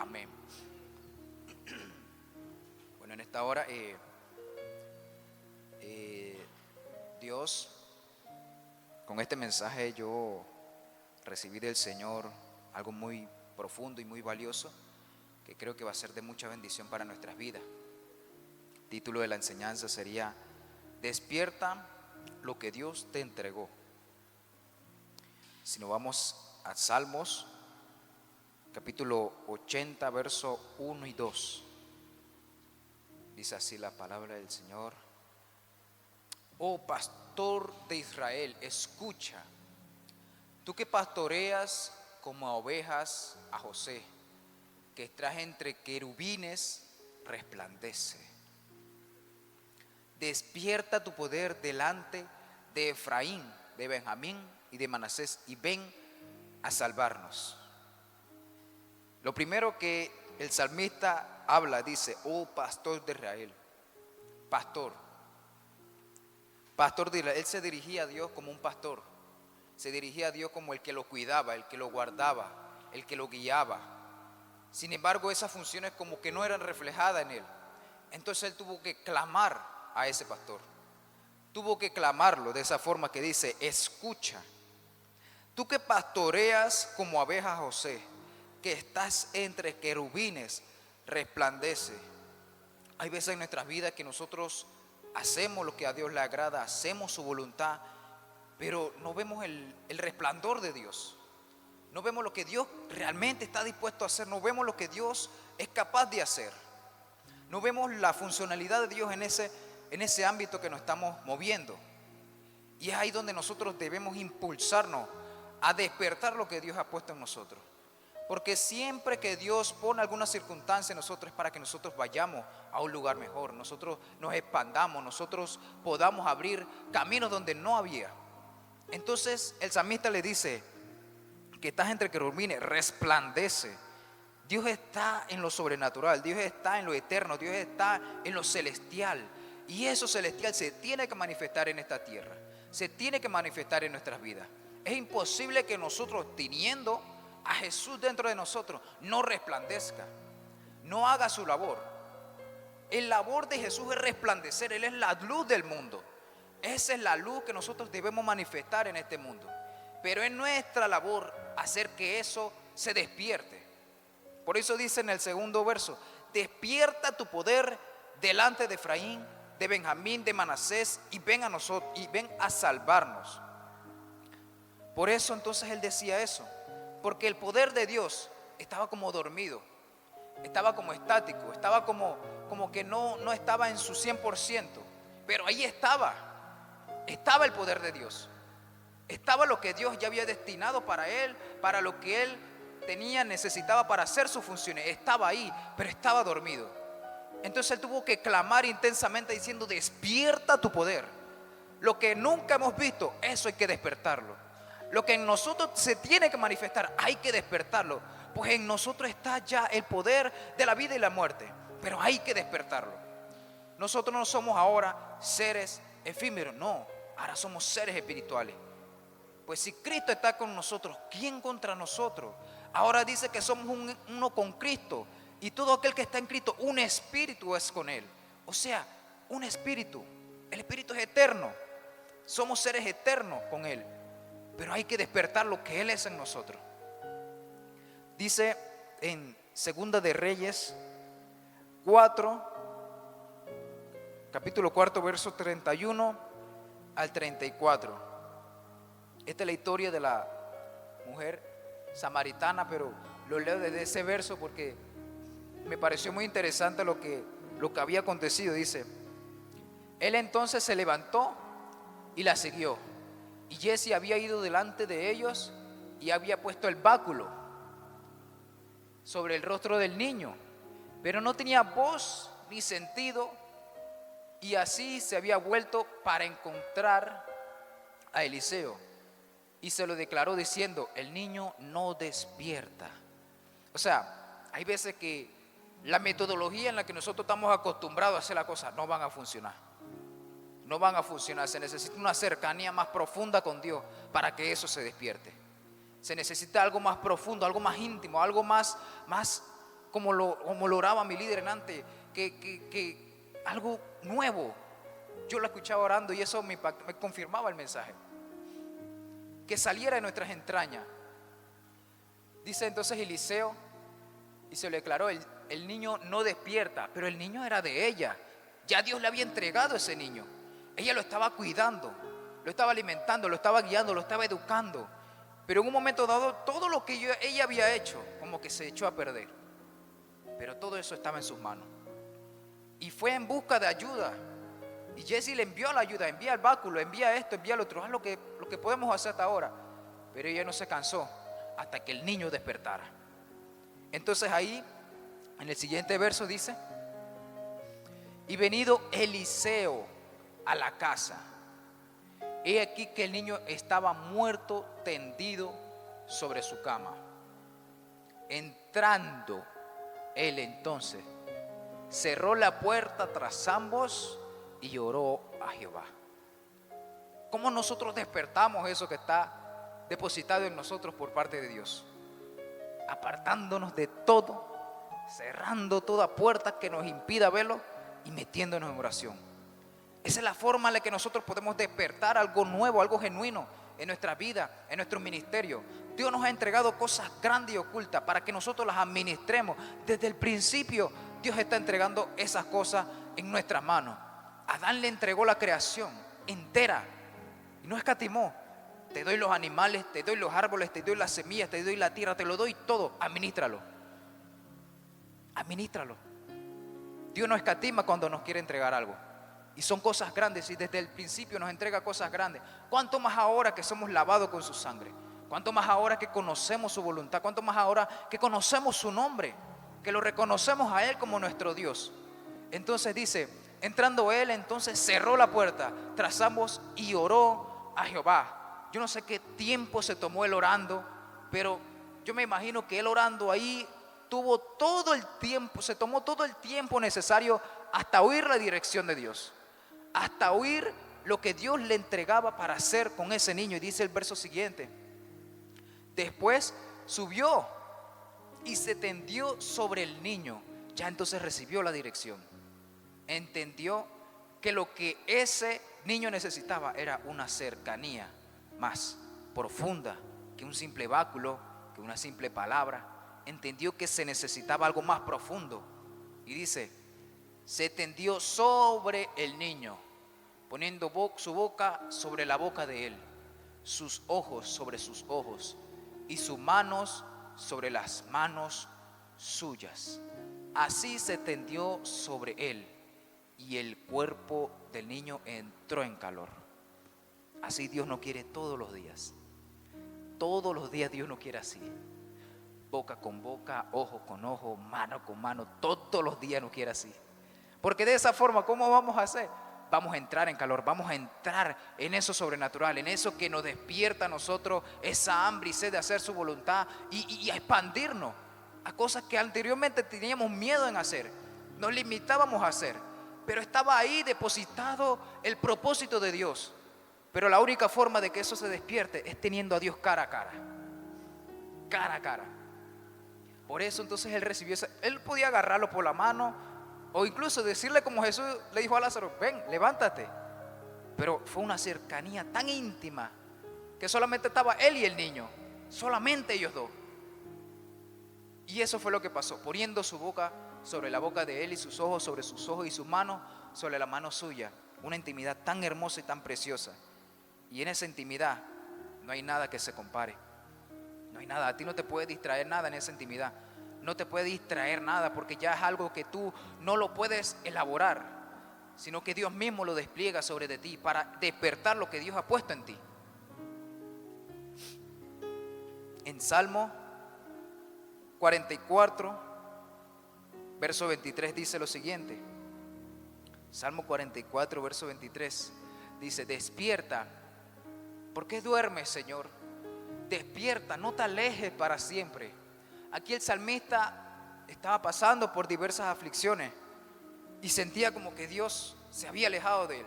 Amén. Bueno, en esta hora Dios, con este mensaje yo recibí del Señor algo muy profundo y muy valioso que creo que va a ser de mucha bendición para nuestras vidas. El título de la enseñanza sería: Despierta lo que Dios te entregó. Si nos vamos a Salmos, capítulo 80, verso 1 y 2. Dice así la palabra del Señor: Oh pastor de Israel, escucha, tú que pastoreas como a ovejas a José, que estás entre querubines, resplandece. Despierta tu poder delante de Efraín, de Benjamín y de Manasés, y ven a salvarnos. Lo primero que el salmista habla, dice: oh pastor de Israel. Pastor de Israel. Él se dirigía a Dios como un pastor. Se dirigía a Dios como el que lo cuidaba, el que lo guardaba, el que lo guiaba. Sin embargo, esas funciones como que no eran reflejadas en él. Entonces él tuvo que clamar a ese pastor. Tuvo que clamarlo de esa forma que dice: escucha, tú que pastoreas como abeja a José, que estás entre querubines, resplandece. Hay veces en nuestras vidas que nosotros hacemos lo que a Dios le agrada, hacemos su voluntad, pero no vemos el resplandor de Dios. No vemos lo que Dios realmente está dispuesto a hacer. No vemos lo que Dios es capaz de hacer. No vemos la funcionalidad de Dios en ese ámbito que nos estamos moviendo. Y es ahí donde nosotros debemos impulsarnos a despertar lo que Dios ha puesto en nosotros. Porque siempre que Dios pone alguna circunstancia en nosotros es para que nosotros vayamos a un lugar mejor, nosotros nos expandamos, nosotros podamos abrir caminos donde no había. Entonces el salmista le dice que estás entre querubines, resplandece. Dios está en lo sobrenatural, Dios está en lo eterno, Dios está en lo celestial. Y eso celestial se tiene que manifestar en esta tierra, se tiene que manifestar en nuestras vidas. Es imposible que nosotros, teniendo a Jesús dentro de nosotros, no resplandezca, no haga su labor. El labor de Jesús es resplandecer. Él es la luz del mundo. Esa es la luz que nosotros debemos manifestar en este mundo. Pero es nuestra labor hacer que eso se despierte. Por eso dice en el segundo verso: despierta tu poder delante de Efraín, de Benjamín, de Manasés, y ven a nosotros, y ven a salvarnos. Por eso entonces él decía eso, porque el poder de Dios estaba como dormido, estaba como estático, estaba como que no estaba en su 100%, pero ahí estaba el poder de Dios, estaba lo que Dios ya había destinado para él, para lo que él necesitaba para hacer sus funciones, estaba ahí, pero estaba dormido. Entonces él tuvo que clamar intensamente diciendo: despierta tu poder. Lo que nunca hemos visto, eso hay que despertarlo. Lo que en nosotros se tiene que manifestar, hay que despertarlo. Pues en nosotros está ya el poder de la vida y la muerte, pero hay que despertarlo. Nosotros no somos ahora seres efímeros, no, ahora somos seres espirituales. Pues si Cristo está con nosotros, ¿quién contra nosotros? Ahora dice que somos uno con Cristo, y todo aquel que está en Cristo, un espíritu es con Él. O sea, un espíritu. El espíritu es eterno. Somos seres eternos con Él. Pero hay que despertar lo que Él es en nosotros. Dice en Segunda de Reyes 4, capítulo 4, verso 31 al 34. Esta es la historia de la mujer samaritana, pero lo leo desde ese verso porque me pareció muy interesante lo que había acontecido. Dice: él entonces se levantó y la siguió. Y Jesse había ido delante de ellos y había puesto el báculo sobre el rostro del niño, pero no tenía voz ni sentido, y así se había vuelto para encontrar a Eliseo y se lo declaró diciendo: el niño no despierta. O sea, hay veces que la metodología en la que nosotros estamos acostumbrados a hacer las cosas no van a funcionar. No van a funcionar. Se necesita una cercanía más profunda con Dios para que eso se despierte. Se necesita algo más profundo, algo más íntimo, algo más como lo oraba mi líder en antes, que algo nuevo. Yo lo escuchaba orando y eso me confirmaba el mensaje. Que saliera de nuestras entrañas. Dice entonces Eliseo, y se lo declaró, el niño no despierta, pero el niño era de ella. Ya Dios le había entregado a ese niño. Ella lo estaba cuidando, lo estaba alimentando, lo estaba guiando, lo estaba educando. Pero en un momento dado, todo lo que ella había hecho, como que se echó a perder. Pero todo eso estaba en sus manos. Y fue en busca de ayuda. Y Jesse le envió la ayuda, envía el báculo, envía esto, envía lo otro, haz lo que podemos hacer hasta ahora. Pero ella no se cansó hasta que el niño despertara. Entonces ahí, en el siguiente verso dice: y venido Eliseo a la casa, he aquí que el niño estaba muerto, tendido sobre su cama. Entrando él entonces, cerró la puerta tras ambos y oró a Jehová. ¿Cómo nosotros despertamos eso que está depositado en nosotros por parte de Dios? Apartándonos de todo, cerrando toda puerta que nos impida verlo y metiéndonos en oración. Esa es la forma en la que nosotros podemos despertar algo nuevo, algo genuino en nuestra vida, en nuestro ministerio. Dios nos ha entregado cosas grandes y ocultas para que nosotros las administremos. Desde el principio Dios está entregando esas cosas en nuestras manos. Adán le entregó la creación entera y no escatimó. Te doy los animales, te doy los árboles, te doy las semillas, te doy la tierra, te lo doy todo. Administralo. Administralo. Dios no escatima cuando nos quiere entregar algo. Y son cosas grandes y desde el principio nos entrega cosas grandes. ¿Cuánto más ahora que somos lavados con su sangre? ¿Cuánto más ahora que conocemos su voluntad? ¿Cuánto más ahora que conocemos su nombre? Que lo reconocemos a Él como nuestro Dios. Entonces dice, entrando Él, entonces cerró la puerta tras ambos y oró a Jehová. Yo no sé qué tiempo se tomó Él orando, pero yo me imagino que Él orando ahí tuvo todo el tiempo, se tomó todo el tiempo necesario hasta oír la dirección de Dios. Hasta oír lo que Dios le entregaba para hacer con ese niño. Y dice el verso siguiente: después subió y se tendió sobre el niño. Ya entonces recibió la dirección. Entendió que lo que ese niño necesitaba era una cercanía más profunda que un simple báculo, que una simple palabra. Entendió que se necesitaba algo más profundo. Y dice, se tendió sobre el niño, poniendo su boca sobre la boca de él, sus ojos sobre sus ojos y sus manos sobre las manos suyas. Así se tendió sobre él y el cuerpo del niño entró en calor. Así Dios nos quiere todos los días. Todos los días Dios nos quiere así. Boca con boca, ojo con ojo, mano con mano. Todos los días nos quiere así. Porque de esa forma, ¿cómo vamos a hacer? Vamos a entrar en calor, vamos a entrar en eso sobrenatural, en eso que nos despierta a nosotros esa hambre y sed de hacer su voluntad y a expandirnos a cosas que anteriormente teníamos miedo en hacer, nos limitábamos a hacer, pero estaba ahí depositado el propósito de Dios. Pero la única forma de que eso se despierte es teniendo a Dios cara a cara, cara a cara. Por eso entonces él recibió él podía agarrarlo por la mano o incluso decirle como Jesús le dijo a Lázaro, ven, levántate. Pero fue una cercanía tan íntima que solamente estaba él y el niño, solamente ellos dos. Y eso fue lo que pasó, poniendo su boca sobre la boca de él y sus ojos sobre sus ojos y sus manos sobre la mano suya. Una intimidad tan hermosa y tan preciosa. Y en esa intimidad no hay nada que se compare. No hay nada, a ti no te puede distraer nada en esa intimidad. No te puede distraer nada porque ya es algo que tú no lo puedes elaborar, sino que Dios mismo lo despliega sobre de ti para despertar lo que Dios ha puesto en ti. En Salmo 44, verso 23 dice lo siguiente. Salmo 44, verso 23 dice, despierta, ¿por qué duermes, Señor? Despierta, no te alejes para siempre. Aquí el salmista estaba pasando por diversas aflicciones y sentía como que Dios se había alejado de él.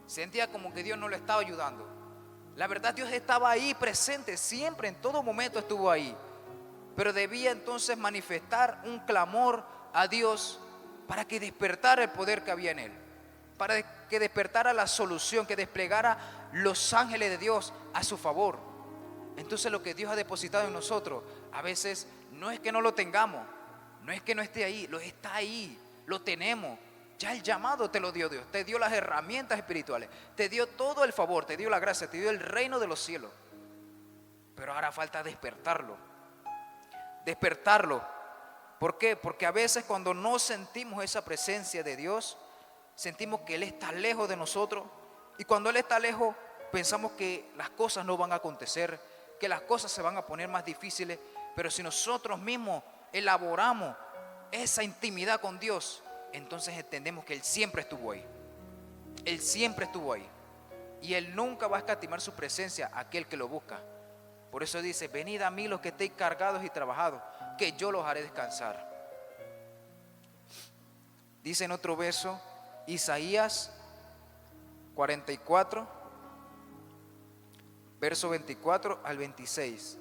Sentía como que Dios no le estaba ayudando. La verdad, Dios estaba ahí presente, siempre, en todo momento estuvo ahí. pero debía entonces manifestar un clamor a Dios para que despertara el poder que había en él, para que despertara la solución, que desplegara los ángeles de Dios a su favor. Entonces lo que Dios ha depositado en nosotros, a veces no es que no lo tengamos, no es que no esté ahí, lo está ahí, lo tenemos. Ya el llamado te lo dio Dios, te dio las herramientas espirituales, te dio todo el favor, te dio la gracia, te dio el reino de los cielos. Pero ahora falta despertarlo. Despertarlo. ¿Por qué? Porque a veces cuando no sentimos esa presencia de Dios, sentimos que Él está lejos de nosotros. Y cuando Él está lejos, pensamos que las cosas no van a acontecer, que las cosas se van a poner más difíciles. Pero si nosotros mismos elaboramos esa intimidad con Dios, entonces entendemos que Él siempre estuvo ahí. Él siempre estuvo ahí. Y Él nunca va a escatimar su presencia a aquel que lo busca. Por eso dice: venid a mí los que estéis cargados y trabajados, que yo los haré descansar. Dice en otro verso, Isaías 44, verso 24 al 26.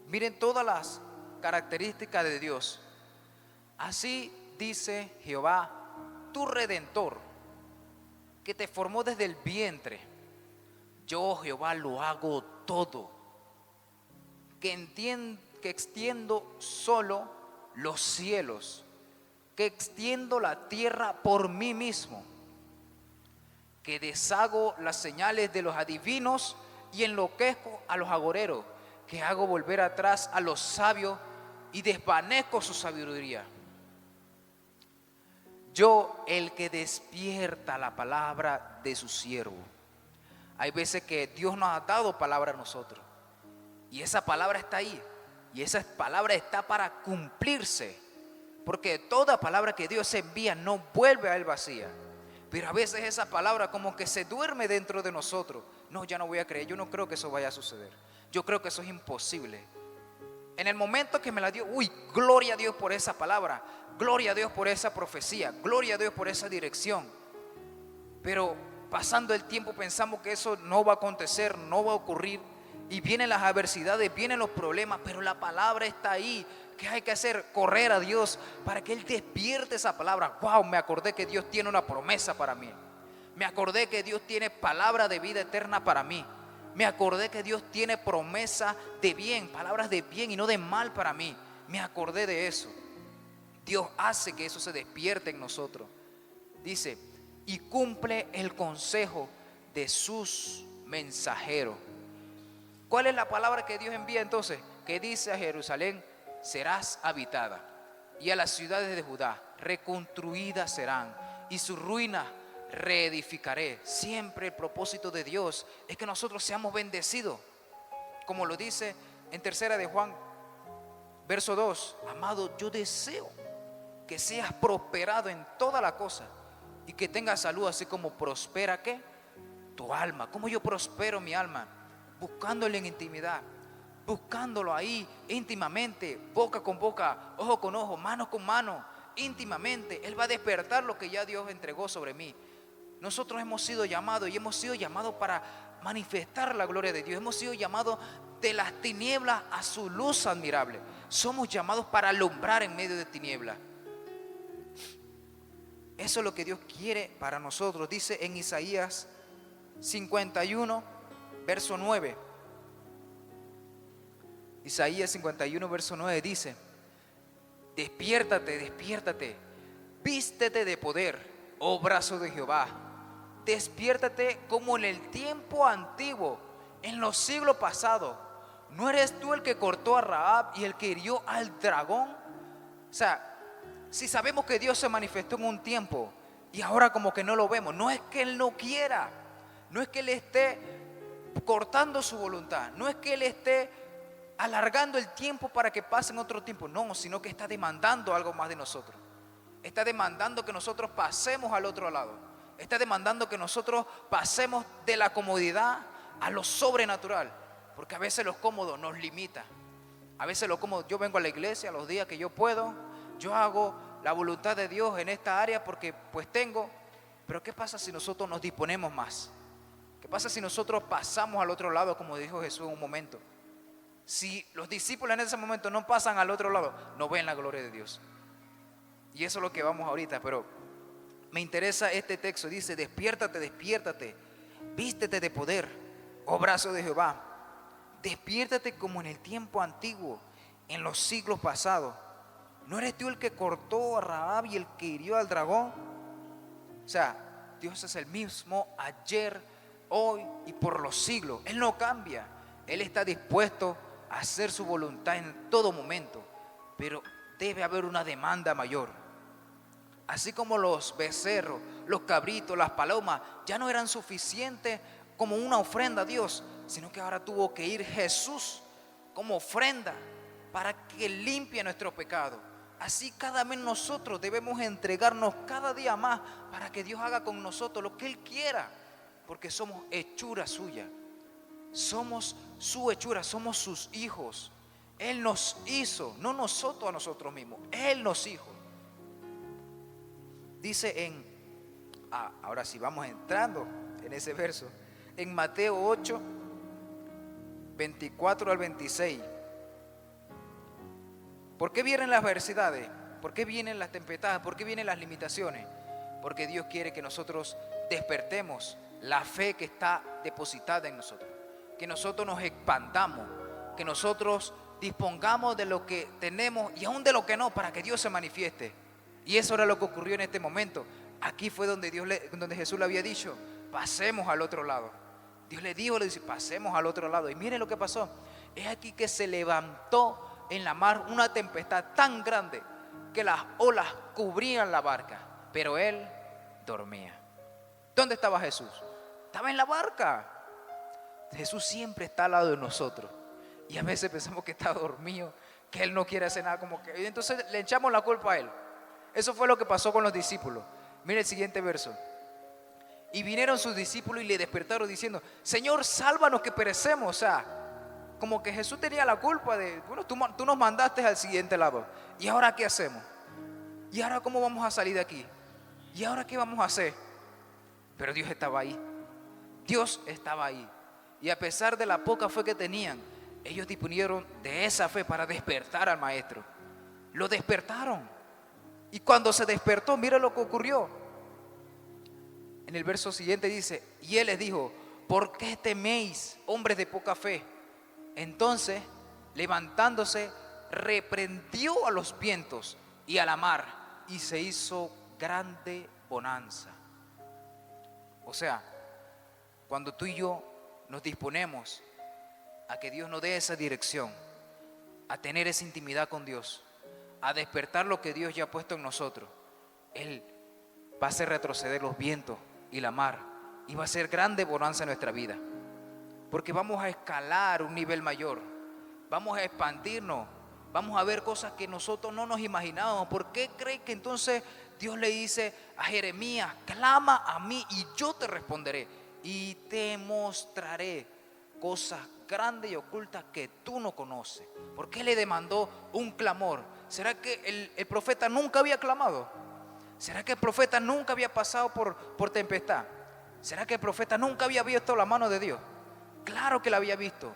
Miren todas las características de Dios. Así dice Jehová, tu Redentor, que te formó desde el vientre. Yo, Jehová, lo hago todo, que extiendo solo los cielos, que extiendo la tierra por mí mismo, que deshago las señales de los adivinos y enloquezco a los agoreros, que hago volver atrás a los sabios y desvanezco su sabiduría. Yo, el que despierta la palabra de su siervo. Hay veces que Dios nos ha dado palabra a nosotros y esa palabra está ahí y esa palabra está para cumplirse, porque toda palabra que Dios envía no vuelve a Él vacía. Pero a veces esa palabra como que se duerme dentro de nosotros. No, ya no voy a creer, yo no creo que eso vaya a suceder, yo creo que eso es imposible. En el momento que me la dio, gloria a Dios por esa palabra, gloria a Dios por esa profecía, gloria a Dios por esa dirección. Pero pasando el tiempo pensamos que eso no va a acontecer, no va a ocurrir, y vienen las adversidades, vienen los problemas, pero la palabra está ahí. ¿Qué hay que hacer? Correr a Dios para que Él despierte esa palabra. Wow, me acordé que Dios tiene una promesa para mí. Me acordé que Dios tiene palabra de vida eterna para mí. Me acordé que Dios tiene promesa de bien, palabras de bien y no de mal para mí. Me acordé de eso. Dios hace que eso se despierte en nosotros. Dice: y cumple el consejo de sus mensajeros. ¿Cuál es la palabra que Dios envía entonces? Que dice a Jerusalén: serás habitada, y a las ciudades de Judá reconstruidas serán, y sus ruinas reedificaré. Siempre el propósito de Dios es que nosotros seamos bendecidos, como lo dice en tercera de Juan, verso 2. Amado, yo deseo que seas prosperado en toda la cosa y que tengas salud, así como prospera ¿qué? Tu alma. ¿Cómo yo prospero mi alma? Buscándole en intimidad, buscándolo ahí íntimamente, boca con boca, ojo con ojo, mano con mano, íntimamente. Él va a despertar lo que ya Dios entregó sobre mí. Nosotros hemos sido llamados y hemos sido llamados para manifestar la gloria de Dios. Hemos sido llamados de las tinieblas a su luz admirable. Somos llamados para alumbrar en medio de tinieblas. Eso es lo que Dios quiere para nosotros. Dice en Isaías 51, verso 9. Isaías 51, verso 9 dice: despiértate, despiértate, vístete de poder, oh brazo de Jehová. Despiértate como en el tiempo antiguo, en los siglos pasados. ¿No eres tú el que cortó a Rahab y el que hirió al dragón? O sea, si sabemos que Dios se manifestó en un tiempo y ahora como que no lo vemos, no es que Él no quiera, no es que Él esté cortando su voluntad, no es que Él esté alargando el tiempo para que pase en otro tiempo, no, sino que está demandando algo más de nosotros. Está demandando que nosotros pasemos al otro lado. Está demandando que nosotros pasemos de la comodidad a lo sobrenatural, porque a veces lo cómodo nos limita. A veces lo cómodo, yo vengo a la iglesia los días que yo puedo, yo hago la voluntad de Dios en esta área porque pues tengo. Pero ¿qué pasa si nosotros nos disponemos más? ¿Qué pasa si nosotros pasamos al otro lado, como dijo Jesús en un momento? Si los discípulos en ese momento no pasan al otro lado, no ven la gloria de Dios. Y eso es lo que vamos ahorita, pero me interesa este texto. Dice: despiértate, despiértate, vístete de poder, oh brazo de Jehová. Despiértate como en el tiempo antiguo, en los siglos pasados. ¿No eres tú el que cortó a Rahab y el que hirió al dragón? O sea, Dios es el mismo ayer, hoy y por los siglos. Él no cambia. Él está dispuesto a hacer su voluntad en todo momento, pero debe haber una demanda mayor. Así como los becerros, los cabritos, las palomas ya no eran suficientes como una ofrenda a Dios, sino que ahora tuvo que ir Jesús como ofrenda para que limpie nuestro pecado. Así cada vez nosotros debemos entregarnos cada día más para que Dios haga con nosotros lo que Él quiera, porque somos hechura suya. Somos su hechura, somos sus hijos. Él nos hizo, no nosotros a nosotros mismos, Él nos hizo. Dice ahora sí vamos entrando en ese verso, en Mateo 8, 24 al 26. ¿Por qué vienen las adversidades? ¿Por qué vienen las tempestades? ¿Por qué vienen las limitaciones? Porque Dios quiere que nosotros despertemos la fe que está depositada en nosotros, que nosotros nos expandamos, que nosotros dispongamos de lo que tenemos y aún de lo que no, para que Dios se manifieste. Y eso era lo que ocurrió en este momento. Aquí fue donde Jesús le había dicho: pasemos al otro lado. Dios le dice: pasemos al otro lado. Y miren lo que pasó. Es aquí que se levantó en la mar una tempestad tan grande que las olas cubrían la barca, pero él dormía. ¿Dónde estaba Jesús? Estaba en la barca. Jesús siempre está al lado de nosotros, y a veces pensamos que está dormido, que Él no quiere hacer nada, como que, y entonces le echamos la culpa a Él. Eso fue lo que pasó con los discípulos. Mire el siguiente verso. Y vinieron sus discípulos y le despertaron diciendo: Señor, sálvanos que perecemos. O sea, como que Jesús tenía la culpa de, bueno, tú nos mandaste al siguiente lado, ¿y ahora qué hacemos? ¿Y ahora cómo vamos a salir de aquí? ¿Y ahora qué vamos a hacer? Pero Dios estaba ahí. Dios estaba ahí. Y a pesar de la poca fe que tenían, ellos disponieron de esa fe para despertar al maestro. Lo despertaron. Y cuando se despertó, mira lo que ocurrió. En el verso siguiente dice: y Él les dijo: ¿por qué teméis, hombres de poca fe? Entonces, levantándose, reprendió a los vientos y a la mar, y se hizo grande bonanza. O sea, cuando tú y yo nos disponemos a que Dios nos dé esa dirección, a tener esa intimidad con Dios, a despertar lo que Dios ya ha puesto en nosotros, Él va a hacer retroceder los vientos y la mar, y va a ser grande bonanza en nuestra vida, porque vamos a escalar un nivel mayor, vamos a expandirnos, vamos a ver cosas que nosotros no nos imaginábamos. ¿Por qué cree que entonces Dios le dice a Jeremías: clama a mí y yo te responderé y te mostraré cosas grandes y ocultas que tú no conoces? ¿Por qué le demandó un clamor? ¿Será que el profeta nunca había clamado? ¿Será que el profeta nunca había pasado por tempestad? ¿Será que el profeta nunca había visto la mano de Dios? Claro que la había visto,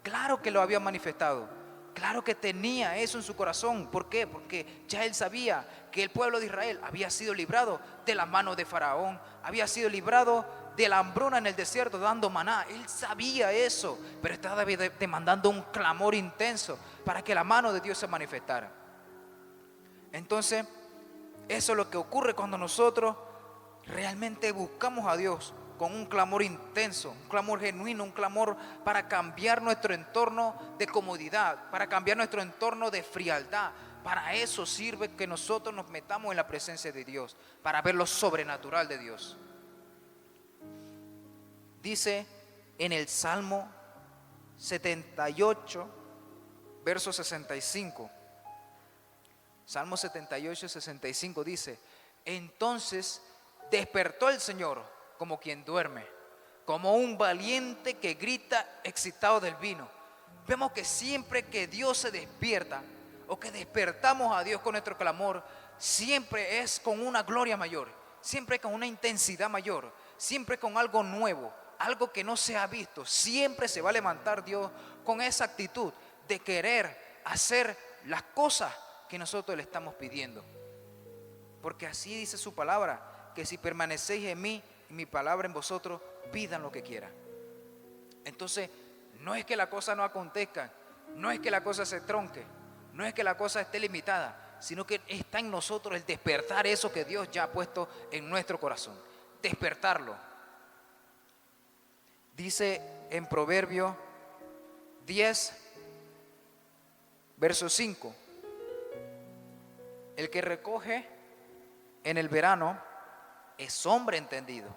claro que lo había manifestado, claro que tenía eso en su corazón. ¿Por qué? Porque ya él sabía que el pueblo de Israel había sido librado de la mano de Faraón, había sido librado de la hambruna en el desierto dando maná. Él sabía eso, pero estaba demandando un clamor intenso para que la mano de Dios se manifestara. Entonces, eso es lo que ocurre cuando nosotros realmente buscamos a Dios con un clamor intenso, un clamor genuino, un clamor para cambiar nuestro entorno de comodidad, para cambiar nuestro entorno de frialdad. Para eso sirve que nosotros nos metamos en la presencia de Dios, para ver lo sobrenatural de Dios. Dice en el Salmo 78, verso 65. Salmo 78, 65 dice: entonces despertó el Señor como quien duerme, como un valiente que grita excitado del vino. Vemos que siempre que Dios se despierta, o que despertamos a Dios con nuestro clamor, siempre es con una gloria mayor, siempre con una intensidad mayor, siempre con algo nuevo, algo que no se ha visto. Siempre se va a levantar Dios con esa actitud de querer hacer las cosas que nosotros le estamos pidiendo. Porque así dice su palabra, que si permanecéis en mí y mi palabra en vosotros, pidan lo que quieran. Entonces, no es que la cosa no acontezca, no es que la cosa se tronque, no es que la cosa esté limitada, sino que está en nosotros el despertar eso que Dios ya ha puesto en nuestro corazón. Despertarlo. Dice en Proverbio 10, verso 5. El que recoge en el verano es hombre entendido,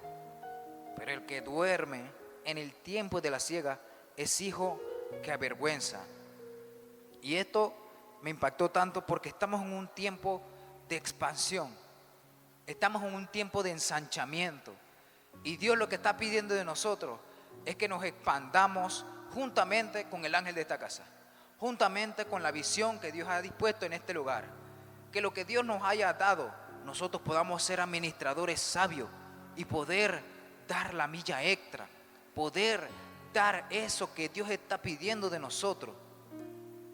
pero el que duerme en el tiempo de la siega es hijo que avergüenza. Y esto me impactó tanto porque estamos en un tiempo de expansión, estamos en un tiempo de ensanchamiento, y Dios lo que está pidiendo de nosotros es que nos expandamos juntamente con el ángel de esta casa, juntamente con la visión que Dios ha dispuesto en este lugar. Que lo que Dios nos haya dado, nosotros podamos ser administradores sabios y poder dar la milla extra, poder dar eso que Dios está pidiendo de nosotros.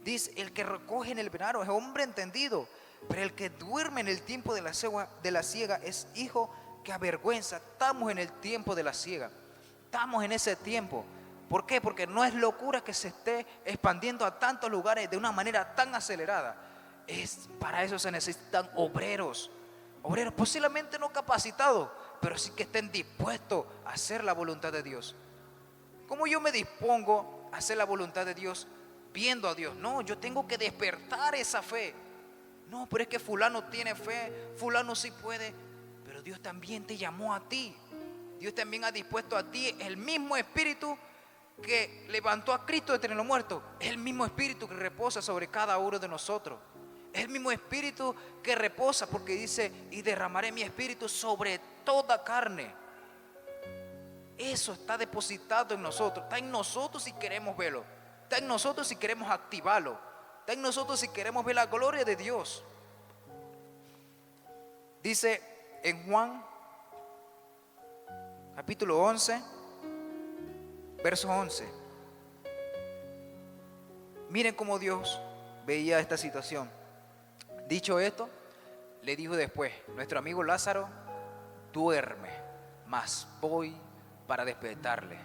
Dice, el que recoge en el verano es hombre entendido, pero el que duerme en el tiempo de la siega es hijo que avergüenza. Estamos en el tiempo de la siega, estamos en ese tiempo. ¿Por qué? Porque no es locura que se esté expandiendo a tantos lugares de una manera tan acelerada. Para eso se necesitan obreros posiblemente no capacitados, pero sí que estén dispuestos a hacer la voluntad de Dios. ¿Cómo yo me dispongo a hacer la voluntad de Dios viendo a Dios? No, yo tengo que despertar esa fe. No, pero es que fulano tiene fe, fulano sí puede, pero Dios también te llamó a ti. Dios también ha dispuesto a ti el mismo espíritu que levantó a Cristo de entre los muertos. Es el mismo espíritu que reposa sobre cada uno de nosotros. Es el mismo espíritu que reposa, porque dice, y derramaré mi espíritu sobre toda carne. Eso está depositado en nosotros. Está en nosotros si queremos verlo. Está en nosotros si queremos activarlo. Está en nosotros si queremos ver la gloria de Dios. Dice en Juan capítulo 11, verso 11. Miren cómo Dios veía esta situación. Dicho esto, le dijo después, nuestro amigo Lázaro duerme, mas voy para despertarle.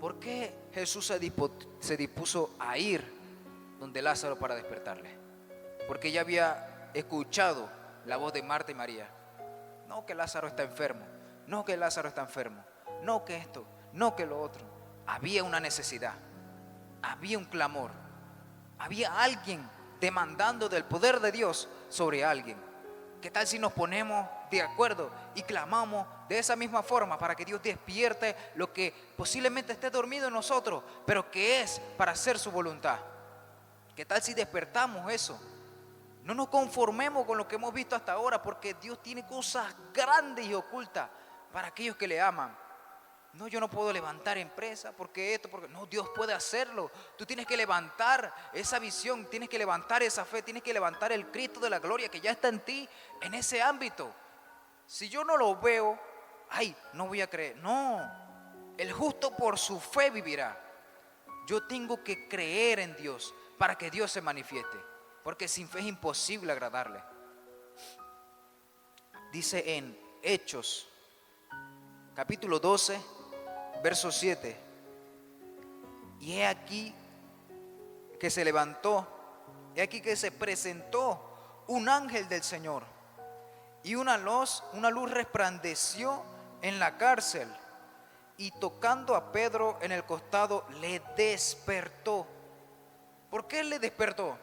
¿Por qué Jesús se dispuso a ir donde Lázaro para despertarle? Porque ya había escuchado la voz de Marta y María. No, que Lázaro está enfermo, no, que Lázaro está enfermo, no, que esto, no, que lo otro. Había una necesidad, había un clamor, había alguien demandando del poder de Dios sobre alguien. ¿Qué tal si nos ponemos de acuerdo y clamamos de esa misma forma para que Dios despierte lo que posiblemente esté dormido en nosotros, pero que es para hacer su voluntad? ¿Qué tal si despertamos eso? No nos conformemos con lo que hemos visto hasta ahora, porque Dios tiene cosas grandes y ocultas para aquellos que le aman. No, yo no puedo levantar empresa porque no, Dios puede hacerlo. Tú tienes que levantar esa visión, tienes que levantar esa fe, tienes que levantar el Cristo de la gloria que ya está en ti, en ese ámbito. Si yo no lo veo, no voy a creer. No, el justo por su fe vivirá. Yo tengo que creer en Dios para que Dios se manifieste, porque sin fe es imposible agradarle. Dice en Hechos capítulo 12, verso 7. Y he aquí que se levantó, he aquí que se presentó un ángel del Señor, y una luz resplandeció en la cárcel, y tocando a Pedro en el costado le despertó. ¿Por qué le despertó?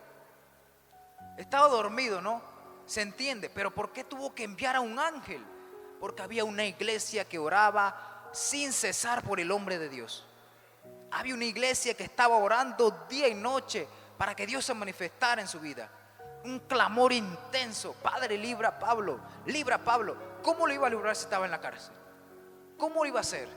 Estaba dormido, ¿no? Se entiende, pero ¿por qué tuvo que enviar a un ángel? Porque había una iglesia que oraba sin cesar por el hombre de Dios. Había una iglesia que estaba orando día y noche para que Dios se manifestara en su vida. Un clamor intenso. Padre, libra a Pablo, libra a Pablo. ¿Cómo lo iba a librar si estaba en la cárcel? ¿Cómo lo iba a hacer?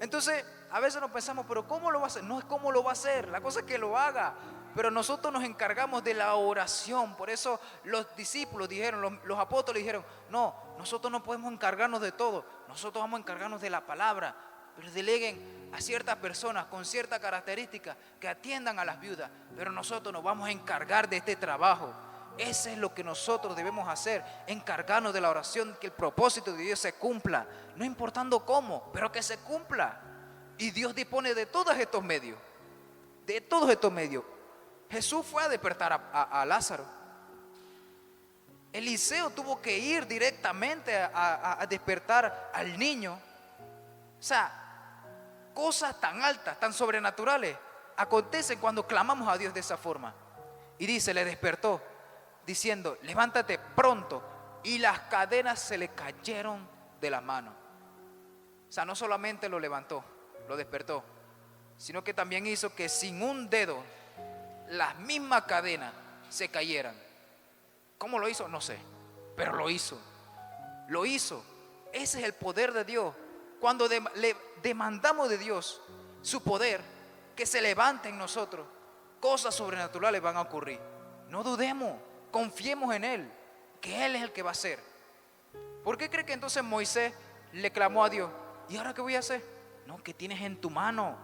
Entonces, a veces nos pensamos, pero ¿cómo lo va a hacer? No es cómo lo va a hacer, la cosa es que lo haga. Pero nosotros nos encargamos de la oración. Por eso los discípulos dijeron, los apóstoles dijeron, no, nosotros no podemos encargarnos de todo. Nosotros vamos a encargarnos de la palabra. pero deleguen a ciertas personas con ciertas características que atiendan a las viudas, pero nosotros nos vamos a encargar de este trabajo. Ese es lo que nosotros debemos hacer, encargarnos de la oración, que el propósito de Dios se cumpla, no importando cómo, pero que se cumpla. Y Dios dispone de todos estos medios, de todos estos medios. Jesús fue a despertar a Lázaro. Eliseo tuvo que ir directamente a despertar al niño. O sea, cosas tan altas, tan sobrenaturales acontecen cuando clamamos a Dios de esa forma. Y dice, le despertó diciendo, levántate pronto. Y las cadenas se le cayeron de la mano. O sea, no solamente lo levantó, lo despertó, sino que también hizo que sin un dedo las mismas cadenas se cayeran. ¿Cómo lo hizo? No sé, pero lo hizo. Lo hizo. Ese es el poder de Dios. Cuando le demandamos de Dios su poder, que se levante en nosotros, cosas sobrenaturales van a ocurrir. No dudemos, confiemos en Él, que Él es el que va a hacer. ¿Por qué cree que entonces Moisés le clamó a Dios? ¿Y ahora qué voy a hacer? No, ¿qué tienes en tu mano?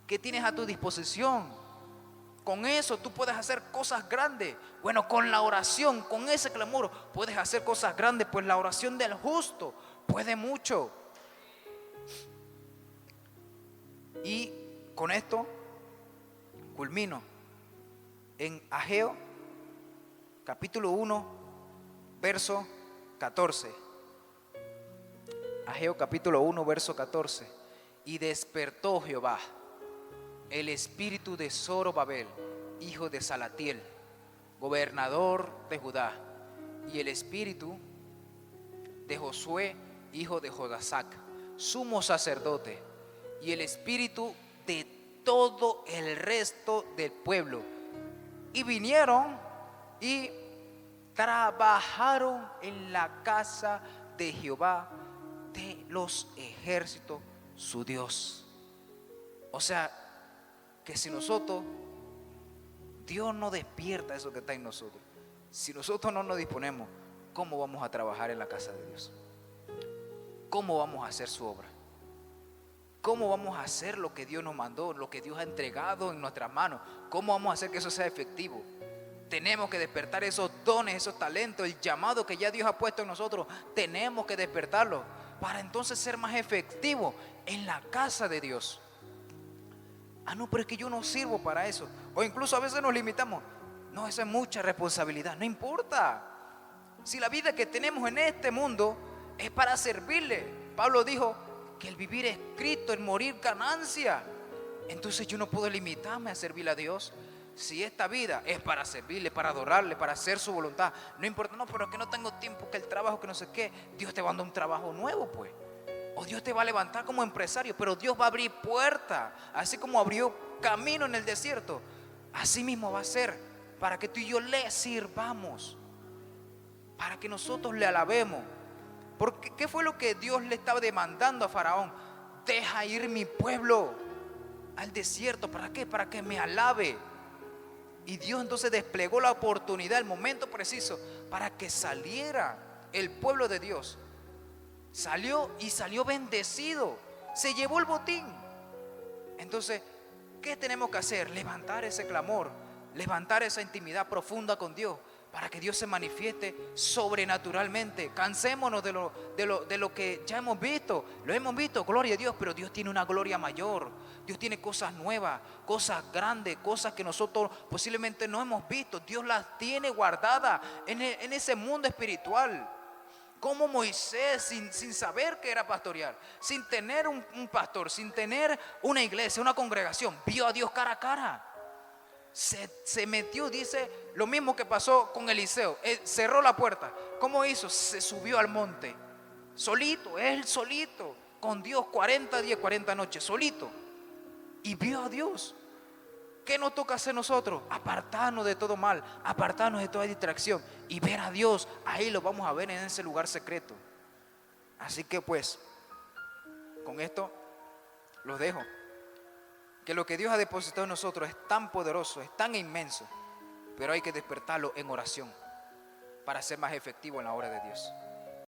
¿Qué tienes a tu disposición? Con eso tú puedes hacer cosas grandes. Bueno, con la oración, con ese clamor, puedes hacer cosas grandes, pues la oración del justo puede mucho. Y con esto culmino en Ageo, capítulo 1, verso 14. Ageo capítulo 1, verso 14. Y despertó Jehová el espíritu de Zorobabel, hijo de Salatiel, gobernador de Judá, y el espíritu de Josué, hijo de Jodasac, sumo sacerdote, y el espíritu de todo el resto del pueblo. Y vinieron y trabajaron en la casa de Jehová de los ejércitos, su Dios. O sea, que si nosotros, Dios no despierta eso que está en nosotros, si nosotros no nos disponemos, ¿cómo vamos a trabajar en la casa de Dios? ¿Cómo vamos a hacer su obra? ¿Cómo vamos a hacer lo que Dios nos mandó, lo que Dios ha entregado en nuestras manos? ¿Cómo vamos a hacer que eso sea efectivo? Tenemos que despertar esos dones, esos talentos, el llamado que ya Dios ha puesto en nosotros. Tenemos que despertarlo para entonces ser más efectivos en la casa de Dios. Ah, no, pero es que yo no sirvo para eso. O incluso a veces nos limitamos. No, esa es mucha responsabilidad. No importa. Si la vida que tenemos en este mundo es para servirle. Pablo dijo que el vivir es Cristo, el morir ganancia. Entonces yo no puedo limitarme a servirle a Dios. Si esta vida es para servirle, para adorarle, para hacer su voluntad, no importa, no, pero es que no tengo tiempo, que el trabajo, que no sé qué. Dios te va a dar un trabajo nuevo, pues. O Dios te va a levantar como empresario, pero Dios va a abrir puertas. Así como abrió camino en el desierto, así mismo va a ser para que tú y yo le sirvamos, para que nosotros le alabemos. Porque ¿qué fue lo que Dios le estaba demandando a Faraón? Deja ir mi pueblo al desierto. ¿Para qué? Para que me alabe. Y Dios entonces desplegó la oportunidad, el momento preciso, para que saliera el pueblo de Dios. Salió y salió bendecido. Se llevó el botín. Entonces, ¿qué tenemos que hacer? Levantar ese clamor, levantar esa intimidad profunda con Dios, para que Dios se manifieste sobrenaturalmente. Cansémonos de lo que ya hemos visto. Lo hemos visto, gloria a Dios, pero Dios tiene una gloria mayor. Dios tiene cosas nuevas, cosas grandes, cosas que nosotros posiblemente no hemos visto. Dios las tiene guardadas en ese mundo espiritual. Como Moisés, sin saber que era pastorear, sin tener un pastor, sin tener una iglesia, una congregación, vio a Dios cara a cara. Se metió, dice, lo mismo que pasó con Eliseo. Él cerró la puerta. ¿Cómo hizo? Se subió al monte, solito, él solito, con Dios, 40 días, 40 noches, solito. Y vio a Dios. ¿Qué nos toca hacer nosotros? Apartarnos de todo mal, apartarnos de toda distracción y ver a Dios. Ahí lo vamos a ver en ese lugar secreto. Así que pues, con esto los dejo. Que lo que Dios ha depositado en nosotros es tan poderoso, es tan inmenso, pero hay que despertarlo en oración para ser más efectivo en la obra de Dios.